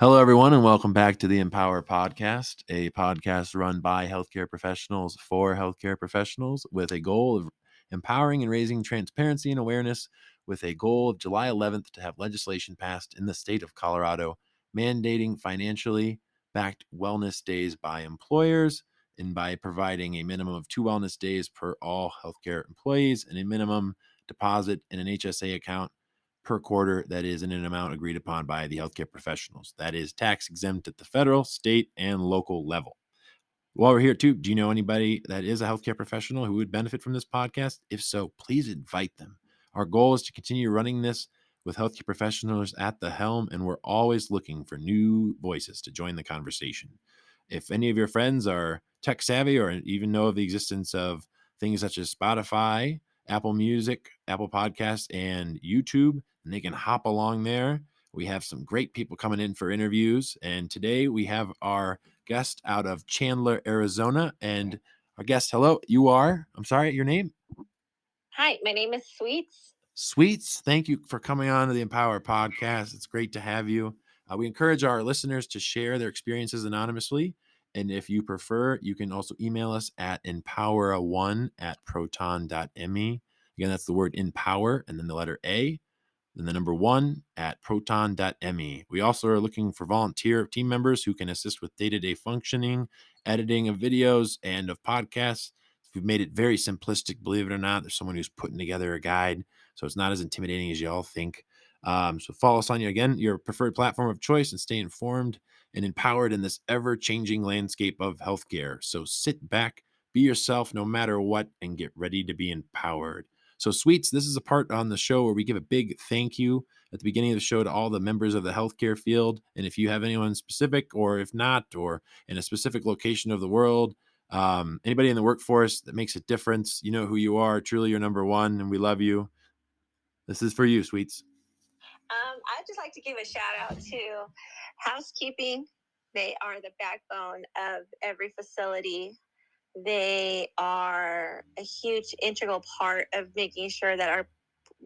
Hello, everyone, and welcome back to the Empower Podcast, a podcast run by healthcare professionals for healthcare professionals with a goal of empowering and raising transparency and awareness with a goal of July 11th to have legislation passed in the state of Colorado mandating financially backed wellness days by employers and by providing a minimum of 2 wellness days per all healthcare employees and a minimum deposit in an HSA account per quarter that is in an amount agreed upon by the healthcare professionals. That is tax exempt at the federal, state, and local level. While we're here too, do you know anybody that is a healthcare professional who would benefit from this podcast? If so, please invite them. Our goal is to continue running this with healthcare professionals at the helm, and we're always looking for new voices to join the conversation. If any of your friends are tech savvy or even know of the existence of things such as Spotify, Apple Music, Apple Podcasts, and YouTube, and they can hop along there. We have some great people coming in for interviews. And today we have our guest out of Chandler, Arizona. And our guest, hello, I'm sorry, your name? Hi, my name is Sweets. Sweets, thank you for coming on to the Empower Podcast. It's great to have you. We encourage our listeners to share their experiences anonymously. And if you prefer, you can also email us at empower1@proton.me. Again, that's the word empower and then the letter A, then the number 1 at proton.me. We also are looking for volunteer team members who can assist with day-to-day functioning, editing of videos and of podcasts. We've made it very simplistic, believe it or not. There's someone who's putting together a guide, so it's not as intimidating as you all think. So follow us on your preferred platform of choice and stay informed and empowered in this ever-changing landscape of healthcare. So sit back, be yourself no matter what, and get ready to be empowered. So, Sweets, this is a part on the show where we give a big thank you at the beginning of the show to all the members of the healthcare field. And if you have anyone specific, or if not, or in a specific location of the world, anybody in the workforce that makes a difference, you know who you are. Truly, you're number one, and we love you. This is for you, Sweets. I'd just like to give a shout out to housekeeping. They are the backbone of every facility. They are a huge integral part of making sure that our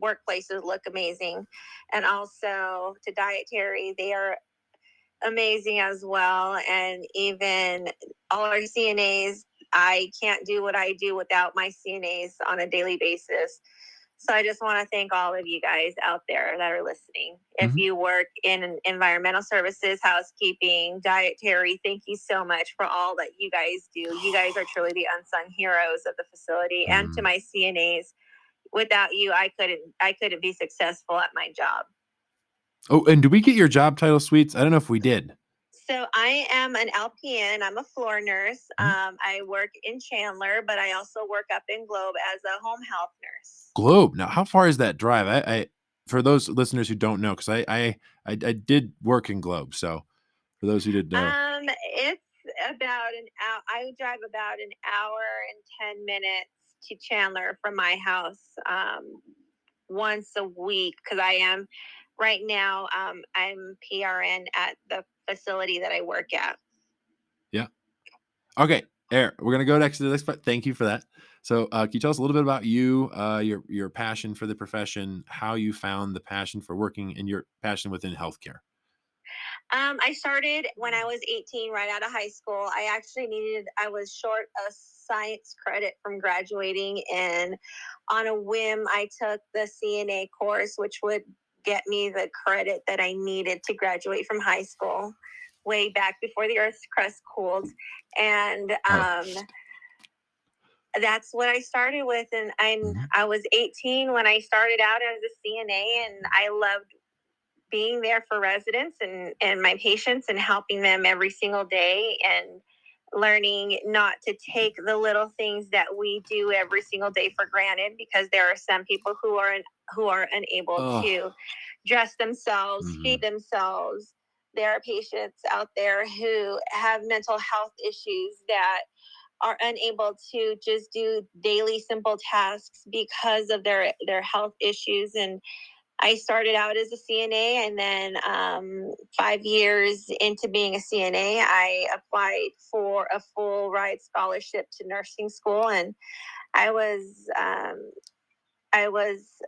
workplaces look amazing. And also to dietary, they are amazing as well. And even all our CNAs, I can't do what I do without my CNAs on a daily basis. So I just want to thank all of you guys out there that are listening. If you work in environmental services, housekeeping, dietary, thank you so much for all that you guys do. You guys are truly the unsung heroes of the facility. And to my CNAs, without you, I couldn't be successful at my job. Oh, and did we get your job title, Sweets? I don't know if we did. So I am an LPN. I'm a floor nurse. I work in Chandler, but I also work up in Globe as a home health nurse. Globe. Now, how far is that drive? I for those listeners who don't know, because I did work in Globe. So for those who did know, it's about an hour. I drive about an hour and 10 minutes to Chandler from my house once a week because I am right now. I'm PRN at the facility that I work at. Yeah. Okay. We're gonna go next to the next part. Thank you for that. So, can you tell us a little bit about you, your passion for the profession, how you found the passion for working, and your passion within healthcare? I started when I was 18, right out of high school. I was short a science credit from graduating, and on a whim, I took the CNA course, which would get me the credit that I needed to graduate from high school way back before the Earth's crust cooled. And that's what I started with. And I was 18 when I started out as a CNA, and I loved being there for residents and my patients and helping them every single day and learning not to take the little things that we do every single day for granted, because there are some people who are unable to dress themselves, feed themselves. There are patients out there who have mental health issues that are unable to just do daily simple tasks because of their health issues. And I started out as a CNA, and then 5 years into being a CNA, I applied for a full ride scholarship to nursing school, and I was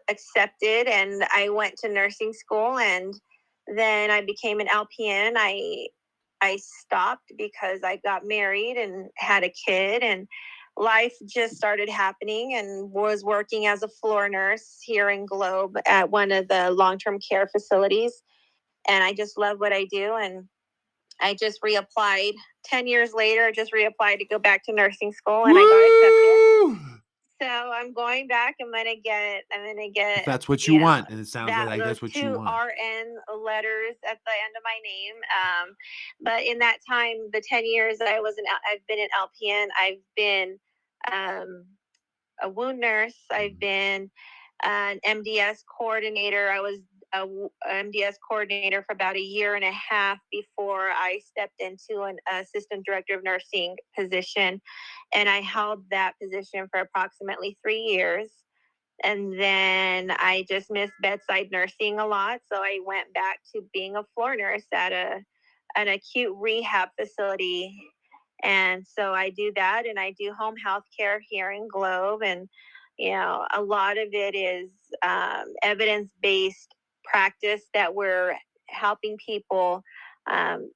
accepted, and I went to nursing school, and Then I became an LPN. I stopped because I got married and had a kid, and life just started happening, and was working as a floor nurse here in Globe at one of the long-term care facilities. And I just love what I do. And I just reapplied 10 years later. I just reapplied to go back to nursing school, and I got accepted. So I'm going back. I'm gonna get If that's what you want, and it sounds that like those that's what you two want. RN letters at the end of my name. But in that time, the 10 years that I've been an LPN, I've been a wound nurse. I've been an MDS coordinator. I was a MDS coordinator for about a year and a half before I stepped into an assistant director of nursing position, and I held that position for approximately 3 years. And then I just missed bedside nursing a lot, so I went back to being a floor nurse at an acute rehab facility. And so I do that, and I do home health care here in Globe. And, a lot of it is evidence based practice that we're helping people um,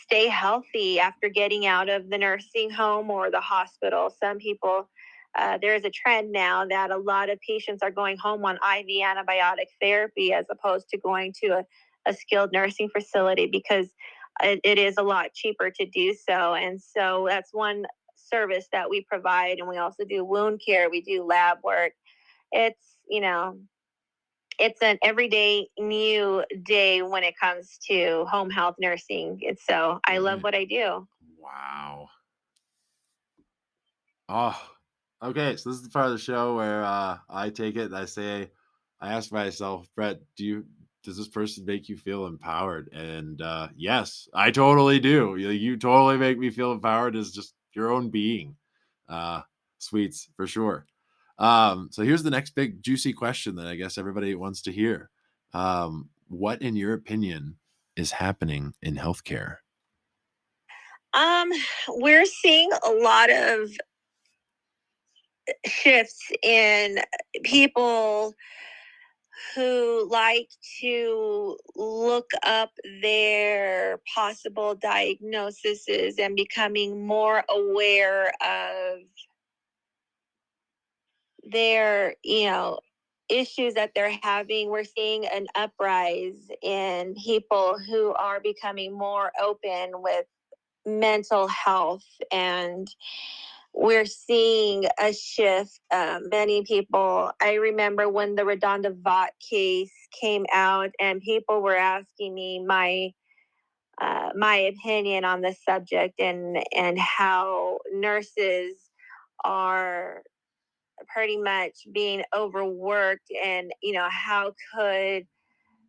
stay healthy after getting out of the nursing home or the hospital. Some people, there's a trend now that a lot of patients are going home on IV antibiotic therapy as opposed to going to a skilled nursing facility, because it is a lot cheaper to do so. And so that's one service that we provide. And we also do wound care, we do lab work. It's an everyday new day when it comes to home health nursing. So I love what I do. Wow. Oh, okay. So this is the part of the show where I take it and I ask myself, Brett, does this person make you feel empowered? And yes, I totally do. You totally make me feel empowered as just your own being. Uh, Sweets for sure. So here's the next big juicy question that I guess everybody wants to hear. What, in your opinion, is happening in healthcare? Um, we're seeing a lot of shifts in people who like to look up their possible diagnoses and becoming more aware of their, issues that they're having. We're seeing an uprise in people who are becoming more open with mental health, and we're seeing a shift. Many people, I remember when the Redonda Vought case came out, and people were asking me my opinion on the subject, and how nurses are pretty much being overworked, and how could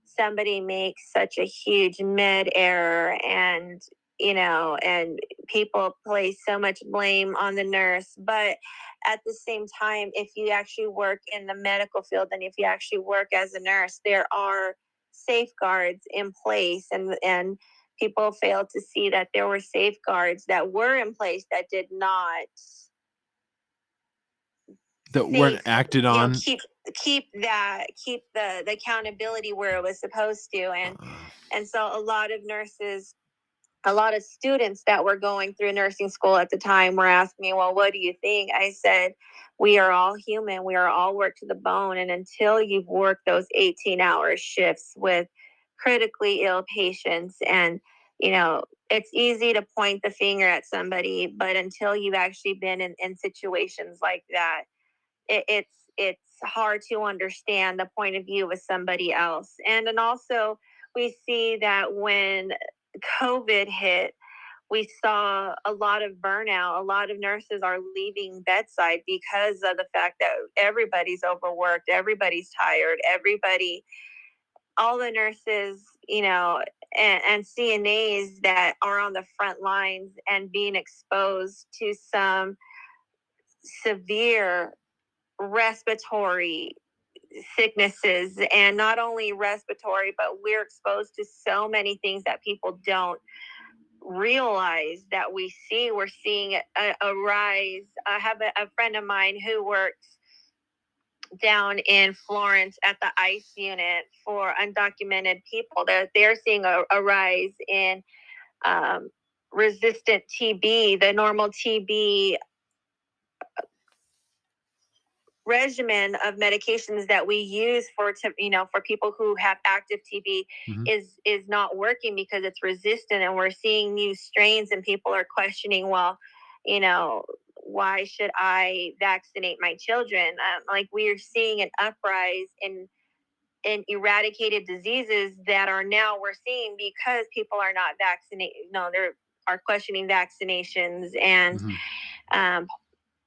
somebody make such a huge med error, and people place so much blame on the nurse. But at the same time, if you actually work in the medical field, and if you actually work as a nurse, there are safeguards in place, and people fail to see that there were safeguards that were in place that did not That weren't acted on. keep the accountability where it was supposed to. And so a lot of nurses, a lot of students that were going through nursing school at the time were asking me, well, what do you think? I said, we are all human, we are all worked to the bone, and until you've worked those 18-hour shifts with critically ill patients, and it's easy to point the finger at somebody, but until you've actually been in situations like that, it's hard to understand the point of view of somebody else. And then also, we see that when COVID hit, we saw a lot of burnout. A lot of nurses are leaving bedside because of the fact that everybody's overworked, everybody's tired, all the nurses, and CNAs that are on the front lines and being exposed to some severe respiratory sicknesses. And not only respiratory, but we're exposed to so many things that people don't realize that we see. We're seeing a rise. I have a friend of mine who works down in Florence at the ICE unit for undocumented people, that they're seeing a rise in resistant TB, the normal TB regimen of medications that we use for people who have active TB is not working because it's resistant, and we're seeing new strains, and people are questioning, well, why should I vaccinate my children? Like, we are seeing an uprise in eradicated diseases that are now we're seeing because people are not vaccinated. No, they are questioning vaccinations, and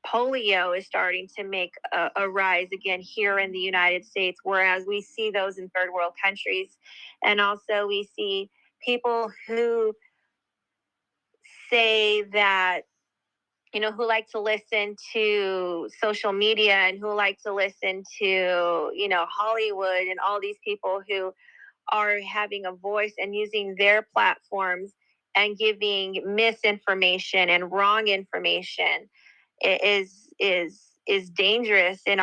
polio is starting to make a rise again here in the United States, whereas we see those in third world countries. And also we see people who say that, who like to listen to social media and who like to listen to, Hollywood, and all these people who are having a voice and using their platforms and giving misinformation and wrong information is dangerous in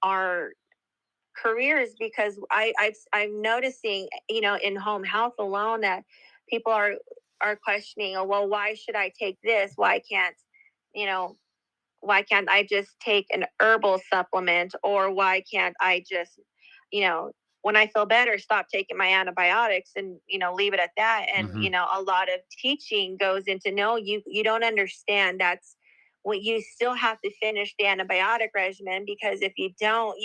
our careers, because I'm noticing, in home health alone, that people are questioning, oh, well, why should I take this? You know, why can't I just take an herbal supplement? Or why can't I just, when I feel better, stop taking my antibiotics and, leave it at that? And, a lot of teaching goes into, no, you don't understand. That's what you still have to finish the antibiotic regimen, because if you don't,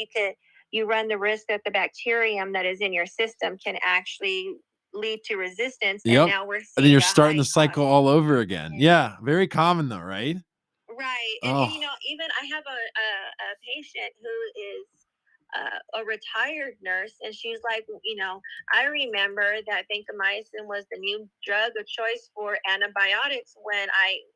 you run the risk that the bacterium that is in your system can actually lead to resistance. Yep. And now we're seeing and then you're starting the cycle all over again. Yeah. Very common though, right? Right. And, even I have a patient who is a retired nurse, and she's like, I remember that vancomycin was the new drug of choice for antibiotics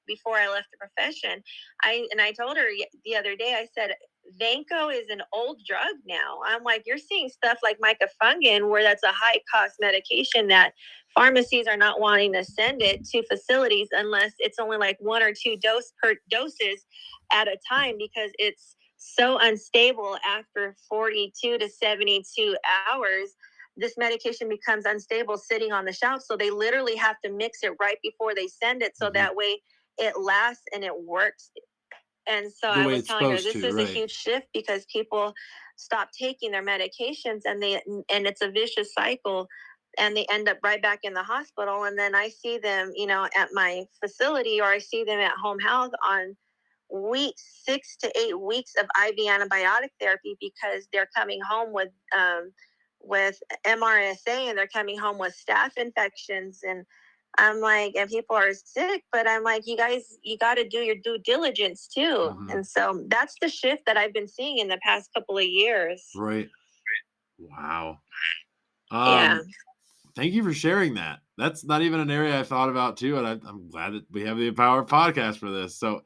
before I left the profession. I told her the other day, I said, Vanco is an old drug now. I'm like, you're seeing stuff like micafungin, where that's a high cost medication that pharmacies are not wanting to send it to facilities unless it's only like 1 or 2 doses at a time, because it's so unstable. After 42 to 72 hours, this medication becomes unstable sitting on the shelf. So they literally have to mix it right before they send it, so that way it lasts and it works. And so I was telling her, this is a huge shift, because people stop taking their medications, and it's a vicious cycle, and they end up right back in the hospital. And then I see them, at my facility, or I see them at home health on 6 to 8 weeks of IV antibiotic therapy, because they're coming home with MRSA, and they're coming home with staph infections. And I'm like, and people are sick, but I'm like, you guys, you got to do your due diligence too. And so that's the shift that I've been seeing in the past couple of years. Right. Wow. Yeah. Thank you for sharing that. That's not even an area I thought about too, and I'm glad that we have the Empower podcast for this. So,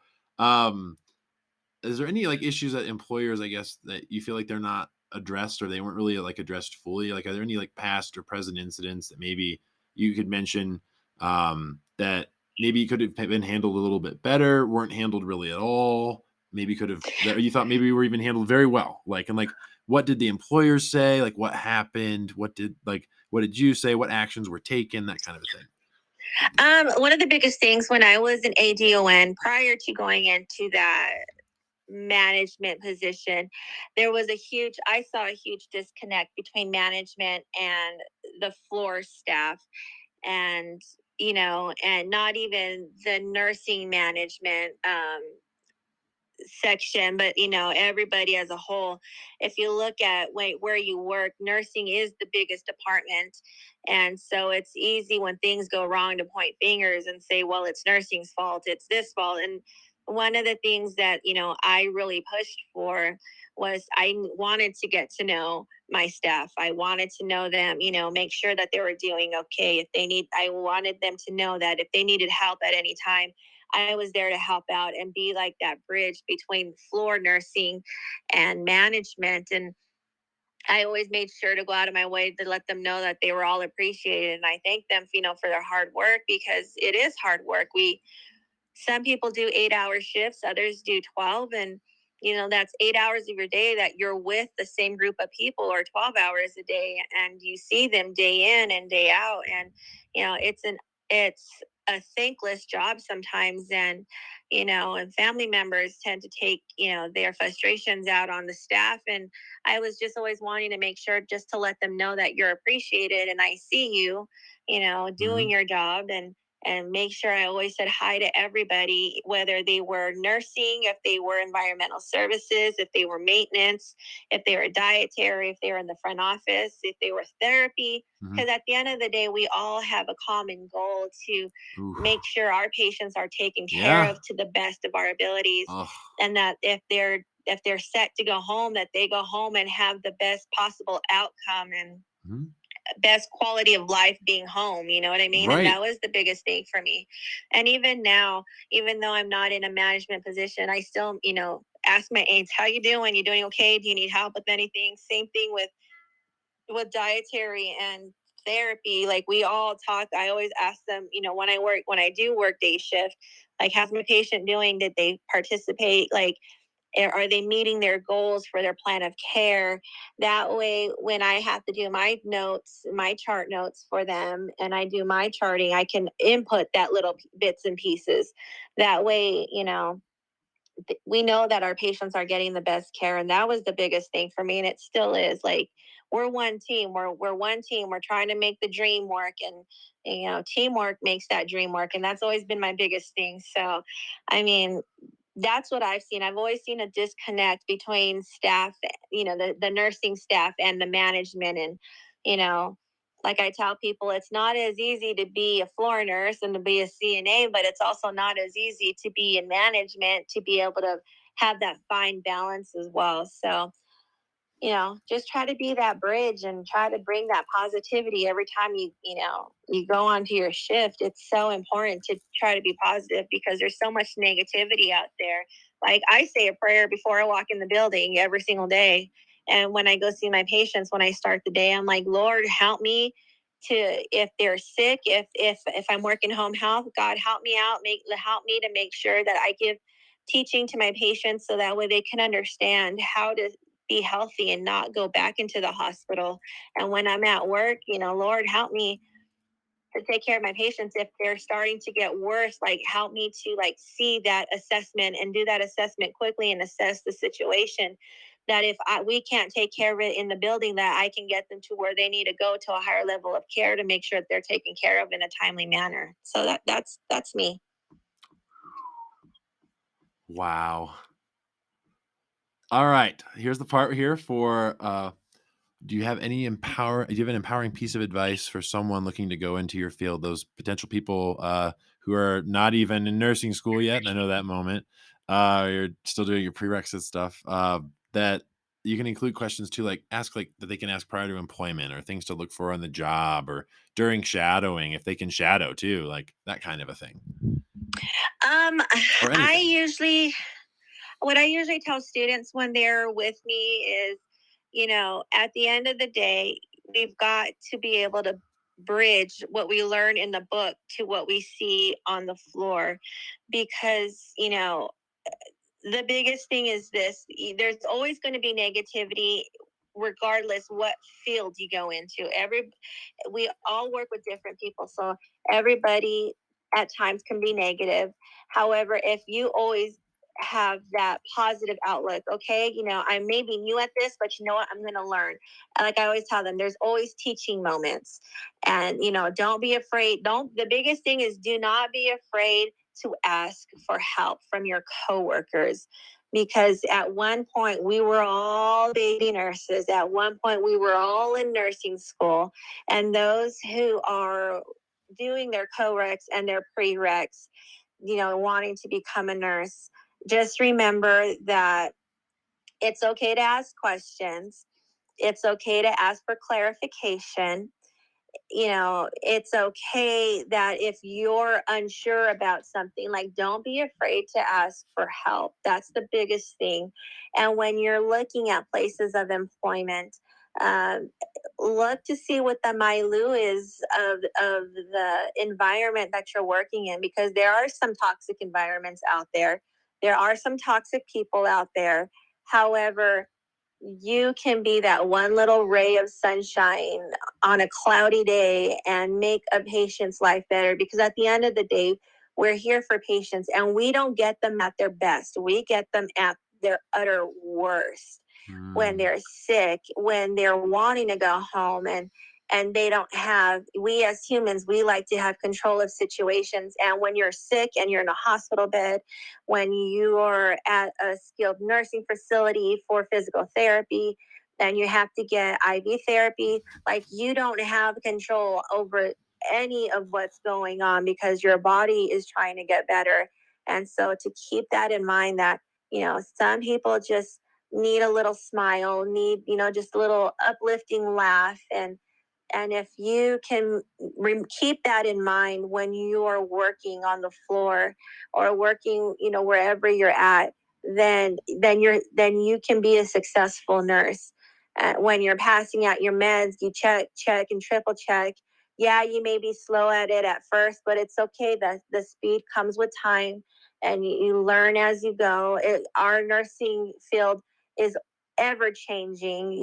is there any like issues that employers, I guess, that you feel like they're not addressed, or they weren't really like addressed fully? Like, are there any like past or present incidents that maybe you could mention that maybe could have been handled a little bit better, weren't handled really at all? Maybe could have that you thought maybe were even handled very well. Like, and like, what did the employers say? Like, what happened? What did you say? What actions were taken? That kind of a thing. One of the biggest things when I was an ADON, prior to going into that management position, I saw a huge disconnect between management and the floor staff. And, and not even the nursing management section, but everybody as a whole. If you look at where you work, nursing is the biggest department, and so it's easy when things go wrong to point fingers and say, well, it's nursing's fault, it's this fault. And one of the things that I really pushed for was, I wanted to get to know my staff. I wanted to know them, make sure that they were doing okay. I wanted them to know that if they needed help at any time, I was there to help out and be like that bridge between floor nursing and management. And I always made sure to go out of my way to let them know that they were all appreciated. And I thank them, for their hard work, because it is hard work. Some people do 8-hour shifts, others do 12. And that's 8 hours of your day that you're with the same group of people, or 12 hours a day, and you see them day in and day out. And it's a thankless job sometimes. And family members tend to take their frustrations out on the staff. And I was just always wanting to make sure, just to let them know that you're appreciated and I see you, doing your job. And make sure I always said hi to everybody, whether they were nursing, if they were environmental services, if they were maintenance, if they were dietary, if they were in the front office, if they were therapy. Because at the end of the day, we all have a common goal to make sure our patients are taken care of to the best of our abilities. And that if they're set to go home, that they go home and have the best possible outcome and best quality of life being home. You know what I mean? Right. And that was the biggest thing for me. And even now, even though I'm not in a management position, I still, ask my aides, how you doing? You doing okay? Do you need help with anything? Same thing with dietary and therapy. Like, we all talk. I always ask them, when I do work day shift, like, how's my patient doing? Did they participate? Like, are they meeting their goals for their plan of care? That way, when I have to do my notes, my chart notes for them, and I do my charting, I can input that little bits and pieces. That way, we know that our patients are getting the best care. And that was the biggest thing for me. And it still is. Like, we're one team. We're one team. We're trying to make the dream work. And teamwork makes that dream work. And that's always been my biggest thing. So, I mean, that's what I've seen. I've always seen a disconnect between staff, the nursing staff and the management. And, you know, like I tell people, it's not as easy to be a floor nurse and to be a CNA, but it's also not as easy to be in management, to be able to have that fine balance as well. So, just try to be that bridge and try to bring that positivity every time you go onto your shift. It's so important to try to be positive, because there's so much negativity out there. Like, I say a prayer before I walk in the building every single day. And when I go see my patients, when I start the day, I'm like, Lord, help me to, if they're sick, if I'm working home health, God, help me out, help me to make sure that I give teaching to my patients, so that way they can understand how to be healthy and not go back into the hospital. And when I'm at work, Lord, help me to take care of my patients. If they're starting to get worse, like, help me to, like, see that assessment and do that assessment quickly and assess the situation. That if we can't take care of it in the building, that I can get them to where they need to go, to a higher level of care, to make sure that they're taken care of in a timely manner. So that's me. Wow. All right. Here's the part here for do you have an empowering piece of advice for someone looking to go into your field? Those potential people who are not even in nursing school yet. And I know that moment. You're still doing your prerequisite stuff. That you can include questions too, like that they can ask prior to employment, or things to look for on the job, or during shadowing, if they can shadow too, like that kind of a thing. Or I anything. usually What I usually tell students when they're with me is, at the end of the day, we've got to be able to bridge what we learn in the book to what we see on the floor. Because, the biggest thing is this: there's always going to be negativity, regardless what field you go into. We all work with different people, so everybody at times can be negative. However, if you always have that positive outlook, okay, I may be new at this, but you know what, I'm going to learn. Like I always tell them, there's always teaching moments. And don't be afraid. Don't The biggest thing is, do not be afraid to ask for help from your coworkers. Because at one point we were all baby nurses. At one point we were all in nursing school. And those who are doing their co-recs and their prereqs, wanting to become a nurse, just remember that it's okay to ask questions. It's okay to ask for clarification. It's okay that if you're unsure about something, like, don't be afraid to ask for help. That's the biggest thing. And when you're looking at places of employment, um, look to see what the milieu is of the environment that you're working in, because there are some toxic environments out there. There are some toxic people out there. However, you can be that one little ray of sunshine on a cloudy day and make a patient's life better, because at the end of the day, we're here for patients and we don't get them at their best. We get them at their utter worst, when they're sick, when they're wanting to go home, and they don't have, we as humans, we like to have control of situations. And when you're sick and you're in a hospital bed, when you're at a skilled nursing facility for physical therapy, and you have to get IV therapy, like, you don't have control over any of what's going on because your body is trying to get better. And so to keep that in mind, that, some people just need a little smile, need, just a little uplifting laugh. And if you can keep that in mind when you are working on the floor or working, wherever you're at, then you can be a successful nurse. When you're passing out your meds, you check, and triple check. Yeah, you may be slow at it at first, but it's okay. The speed comes with time, and you learn as you go. Our nursing field is ever changing.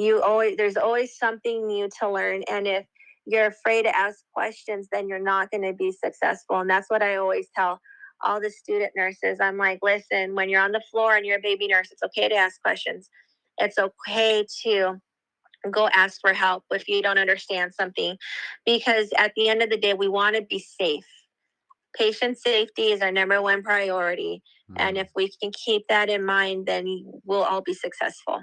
There's always something new to learn, and if you're afraid to ask questions, then you're not going to be successful. And that's what I always tell all the student nurses. I'm like, listen, when you're on the floor and you're a baby nurse, it's okay to ask questions. It's okay to go ask for help if you don't understand something, because at the end of the day, we want to be safe. Patient safety is our number one priority. And if we can keep that in mind, then we'll all be successful.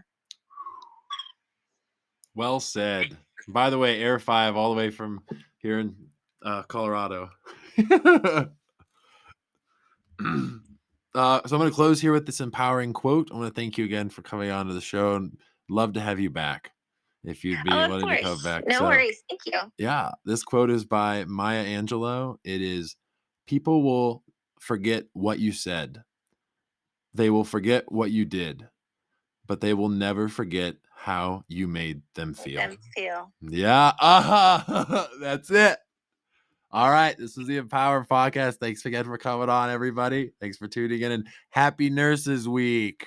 Well said. By the way, Air 5 all the way from here in Colorado. So I'm going to close here with this empowering quote. I want to thank you again for coming on to the show, and love to have you back if you'd be willing to come back. No worries. Thank you. Yeah, this quote is by Maya Angelou. It is, people will forget what you said. They will forget what you did, but they will never forget how you made them feel. Yeah, that's it. All right, this is the Empower Podcast. Thanks again for coming on, everybody. Thanks for tuning in, and happy Nurses Week.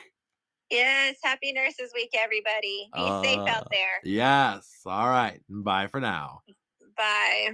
Yes, happy Nurses Week, everybody. Be safe out there. Yes. All right. Bye for now. Bye.